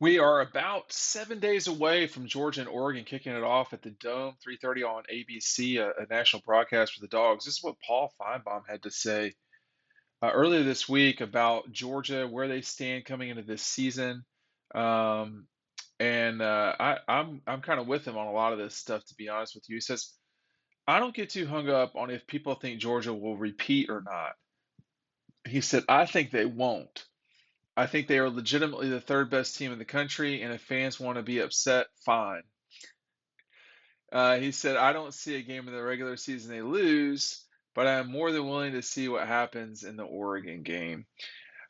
We are about 7 days away from Georgia and Oregon kicking it off at the Dome, 3:30 on ABC, a national broadcast for the Dogs. This is what Paul Finebaum had to say earlier this week about Georgia, where they stand coming into this season. Um, I'm kind of with him on a lot of this stuff, to be honest with you. He says, I don't get too hung up on if people think Georgia will repeat or not. He said, I think they won't. I think they are legitimately the third best team in the country, and if fans want to be upset, fine. He said, I don't see a game in the regular season they lose, but I am more than willing to see what happens in the Oregon game.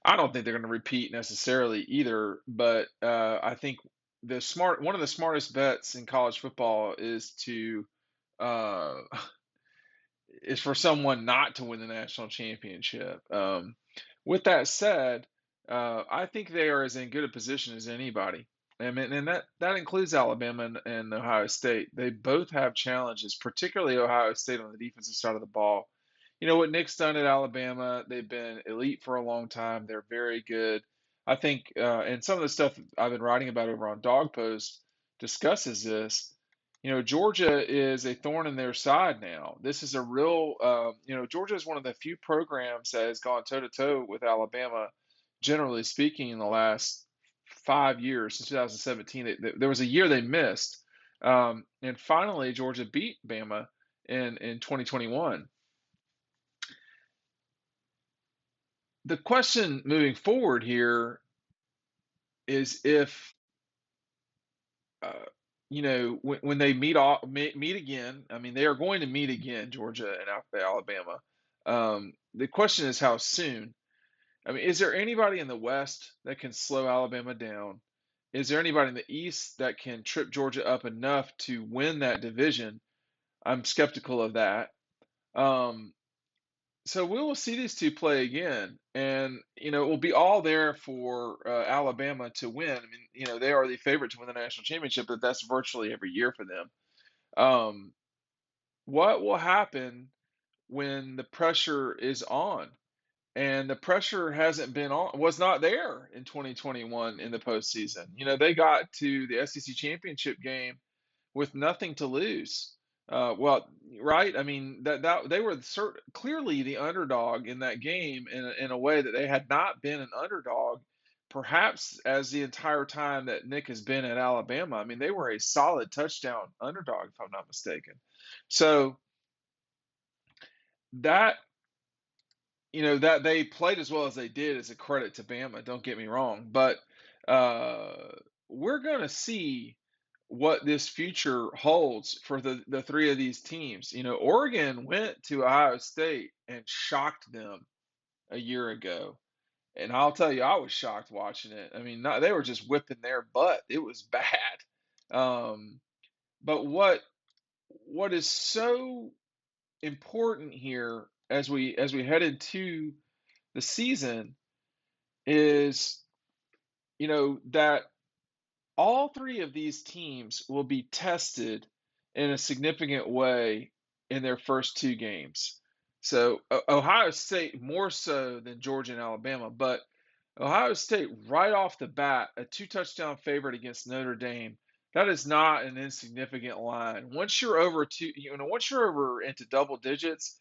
I don't think they're going to repeat necessarily either, but I think one of the smartest bets in college football uh, is for someone not to win the national championship. With that said, I think they are as in good a position as anybody. I mean, and that includes Alabama and Ohio State. They both have challenges, particularly Ohio State on the defensive side of the ball. You know what Nick's done at Alabama, they've been elite for a long time. They're very good. I think, and some of the stuff I've been writing about over on Dog Post discusses this. Georgia is a thorn in their side now. This is a real, Georgia is one of the few programs that has gone toe to toe with Alabama, generally speaking, in the last 5 years since 2017. There was a year they missed, and finally Georgia beat Bama in 2021. The question moving forward here is if uh, when they meet again. I mean, they are going to meet again, Georgia and Alabama. The question is how soon. I mean, is there anybody in the West that can slow Alabama down? Is there anybody in the East that can trip Georgia up enough to win that division? I'm skeptical of that. Um, so we will see these two play again, and it will be all there for Alabama to win. I mean, they are the favorite to win the national championship, but that's virtually every year for them. Um, what will happen when the pressure is on? And the pressure hasn't been on, was not there in 2021 in the postseason. They got to the SEC championship game with nothing to lose. Well, right? I mean that they were clearly the underdog in that game in a way that they had not been an underdog, perhaps as the entire time that Nick has been at Alabama. I mean, they were a solid touchdown underdog, if I'm not mistaken. So that that they played as well as they did is a credit to Bama. Don't get me wrong, but uh, we're going to see what this future holds for the three of these teams. Oregon went to Ohio State and shocked them a year ago, and I'll tell you, I was shocked watching it. I mean, they were just whipping their butt. It was bad. Um, but what is so important here as we head into the season is that all three of these teams will be tested in a significant way in their first two games. So Ohio State more so than Georgia and Alabama, but Ohio State right off the bat, a two-touchdown favorite against Notre Dame. That is not an insignificant line. Once you're over into double digits,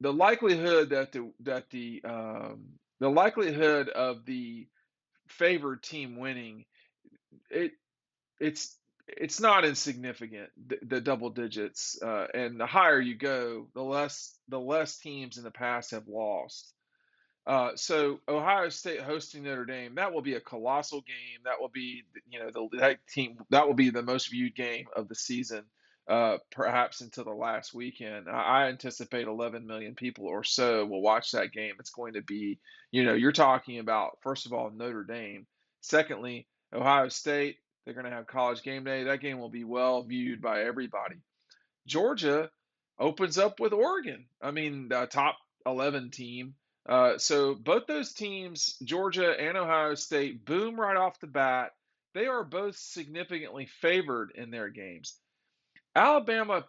the likelihood the likelihood of the favored team winning, it it's not insignificant, the double digits, and the higher you go, the less teams in the past have lost. So Ohio State hosting Notre Dame, that will be a colossal game. That will be, that will be the most viewed game of the season, perhaps until the last weekend. I anticipate 11 million people or so will watch that game. It's going to be, you're talking about, first of all, Notre Dame. Secondly, Ohio State, they're going to have college game day. That game will be well viewed by everybody. Georgia opens up with Oregon. I mean, the top 11 team. So both those teams, Georgia and Ohio State, boom right off the bat. They are both significantly favored in their games. Alabama,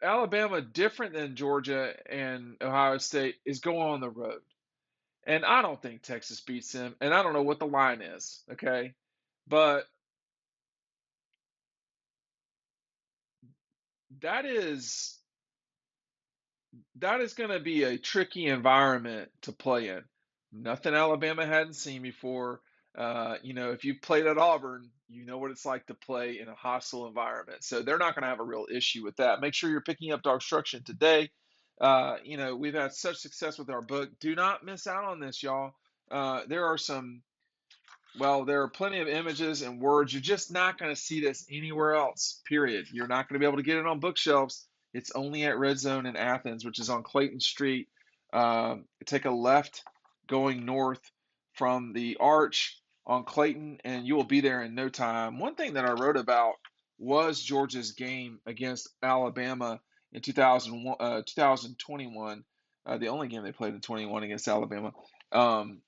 Alabama, different than Georgia and Ohio State, is going on the road. And I don't think Texas beats them, and I don't know what the line is, okay? But that is that is going to be a tricky environment to play in. Nothing Alabama hadn't seen before. If you played at Auburn, you know what it's like to play in a hostile environment. So they're not going to have a real issue with that. Make sure you're picking up DAWGSTRUCTION today. We've had such success with our book. Do not miss out on this, y'all. There are some There are plenty of images and words. You're just not going to see this anywhere else, period. You're not going to be able to get it on bookshelves. It's only at Red Zone in Athens, which is on Clayton Street. Take a left going north from the arch on Clayton, and you will be there in no time. One thing that I wrote about was Georgia's game against Alabama in 2021, the only game they played in 21 against Alabama. And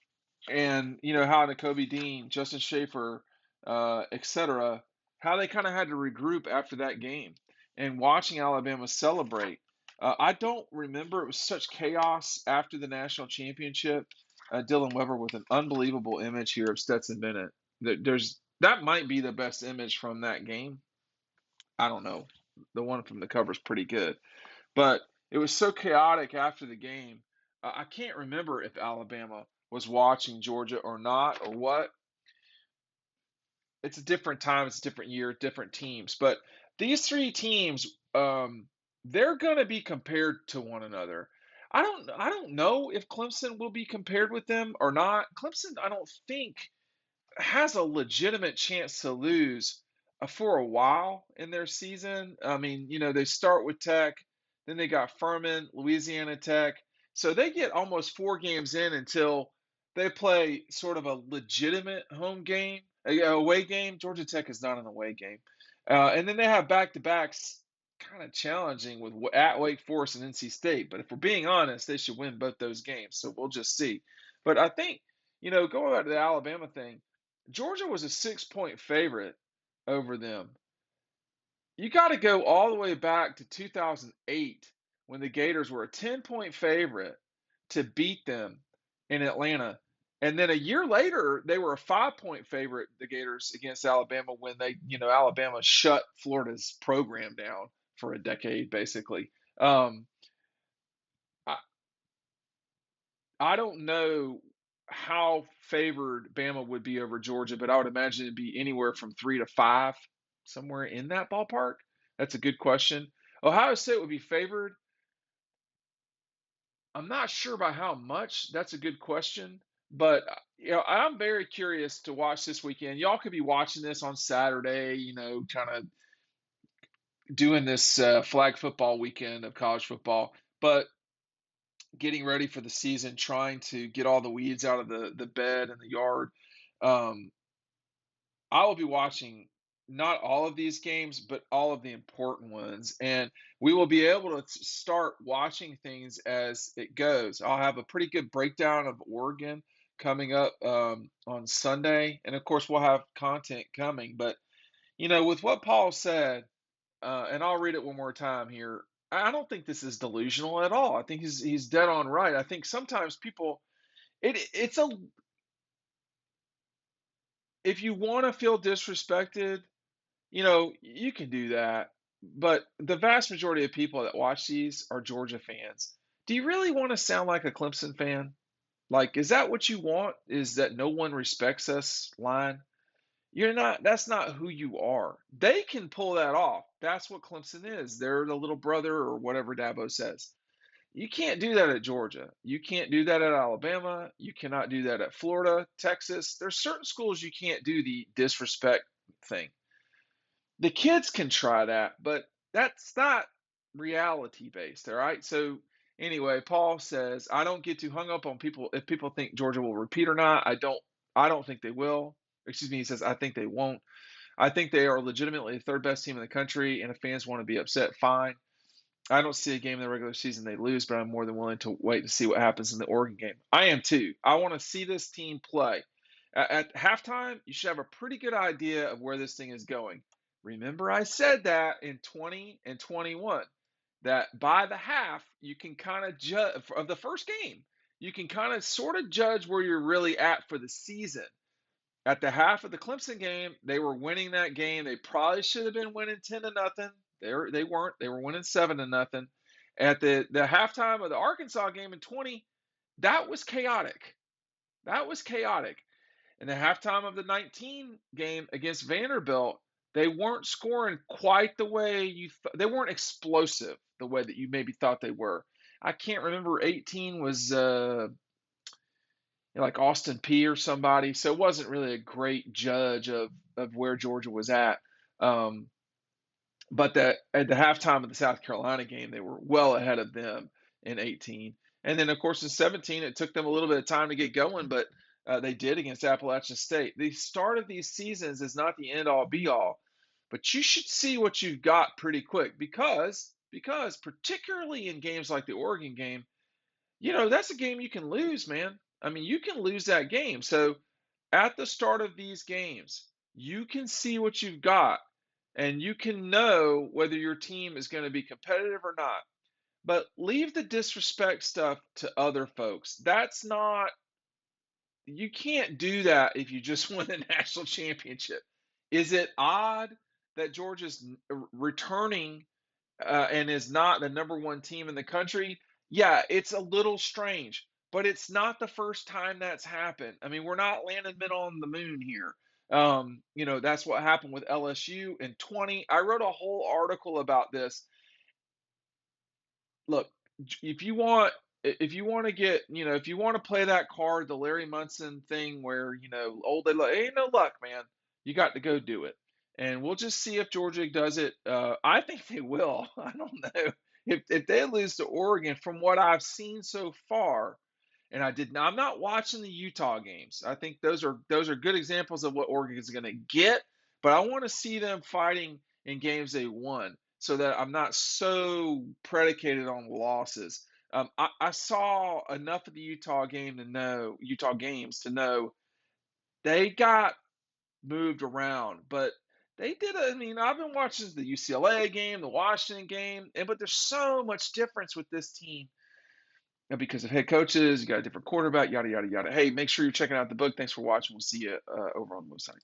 how N'Kobe Dean, Justin Schaefer, etc., how they kind of had to regroup after that game, and watching Alabama celebrate. I don't remember it was such chaos after the national championship. Dylan Weber with an unbelievable image here of Stetson Bennett. That might be the best image from that game. I don't know. The one from the cover is pretty good, but it was so chaotic after the game. I can't remember if Alabama was watching Georgia or not or what. It's a different time, it's a different year, different teams. But these three teams, they're going to be compared to one another. I don't know if Clemson will be compared with them or not. Clemson, I don't think has a legitimate chance to lose for a while in their season. I mean, they start with Tech, then they got Furman, Louisiana Tech. So they get almost 4 games in until they play sort of a legitimate home game, away game. Georgia Tech is not an away game. And then they have back to backs, kind of challenging with at Wake Forest and NC State. But if we're being honest, they should win both those games. So we'll just see. But I think, going back to the Alabama thing, Georgia was a 6-point favorite over them. You got to go all the way back to 2008 when the Gators were a 10-point favorite to beat them in Atlanta. And then a year later, they were a 5-point favorite, the Gators, against Alabama when Alabama shut Florida's program down for a decade, basically. I, I don't know how favored Bama would be over Georgia, but I would imagine it'd be anywhere from 3 to 5, somewhere in that ballpark. That's a good question. Ohio State would be favored. I'm not sure by how much. That's a good question. But I'm very curious to watch this weekend. Y'all could be watching this on Saturday, kind of doing this flag football weekend of college football. But getting ready for the season, trying to get all the weeds out of the bed and the yard. Um, I will be watching not all of these games, but all of the important ones, and we will be able to start watching things as it goes. I'll have a pretty good breakdown of Oregon coming up on Sunday, and of course we'll have content coming. But with what Paul said, and I'll read it one more time here. I don't think this is delusional at all. I think he's dead on right. I think sometimes people it's a if you want to feel disrespected, you can do that. But the vast majority of people that watch these are Georgia fans. Do you really want to sound like a Clemson fan? Like, is that what you want? Is that no one respects us line? You're not, that's not who you are. They can pull that off. That's what Clemson is. They're the little brother or whatever Dabo says. You can't do that at Georgia. You can't do that at Alabama. You cannot do that at Florida, Texas. There's certain schools you can't do the disrespect thing. The kids can try that, but that's not reality based. All right. So anyway, Paul says, I don't get too hung up on people if people think Georgia will repeat or not. I don't think they will. Excuse me, he says, I think they won't. I think they are legitimately the third best team in the country, and if fans want to be upset, fine. I don't see a game in the regular season they lose, but I'm more than willing to wait to see what happens in the Oregon game. I am too. I want to see this team play. At halftime, you should have a pretty good idea of where this thing is going. Remember, I said that in 20 and 21, that by the half, you can kind of judge of the first game. you can kind of sort of judge where you're really at for the season. At the half of the Clemson game, they were winning that game. They probably should have been winning 10-0. They weren't. They were winning 7-0. At the halftime of the Arkansas game in 20, that was chaotic. That was chaotic. In the halftime of the 19 game against Vanderbilt, they weren't scoring quite the way they weren't explosive the way that you maybe thought they were. I can't remember 18 was like Austin P or somebody, so it wasn't really a great judge of where Georgia was at. Um, but that at the halftime of the South Carolina game, they were well ahead of them in 18. And then, of course, in 17, it took them a little bit of time to get going, but they did against Appalachian State. The start of these seasons is not the end all be all, but you should see what you've got pretty quick because particularly in games like the Oregon game, that's a game you can lose, man. I mean, you can lose that game. So at the start of these games, you can see what you've got and you can know whether your team is going to be competitive or not. But leave the disrespect stuff to other folks. You can't do that if you just won the national championship. Is it odd that Georgia's returning and is not the number one team in the country? Yeah, it's a little strange, but it's not the first time that's happened. I mean, we're not landing men on the moon here. That's what happened with LSU in 20. I wrote a whole article about this. Look, if you want to get, if you want to play that card, the Larry Munson thing where, old they look, ain't no luck, man. You got to go do it. And we'll just see if Georgia does it. I think they will. I don't know. If they lose to Oregon, from what I've seen so far, and I'm not watching the Utah games. I think those are good examples of what Oregon is going to get, but I want to see them fighting in games they won so that I'm not so predicated on losses. I saw enough of the Utah games to know they got moved around, but they did. I mean, I've been watching the UCLA game, the Washington game, but there's so much difference with this team because of head coaches. You got a different quarterback, yada yada yada. Hey, make sure you're checking out the book. Thanks for watching. We'll see you over on the website.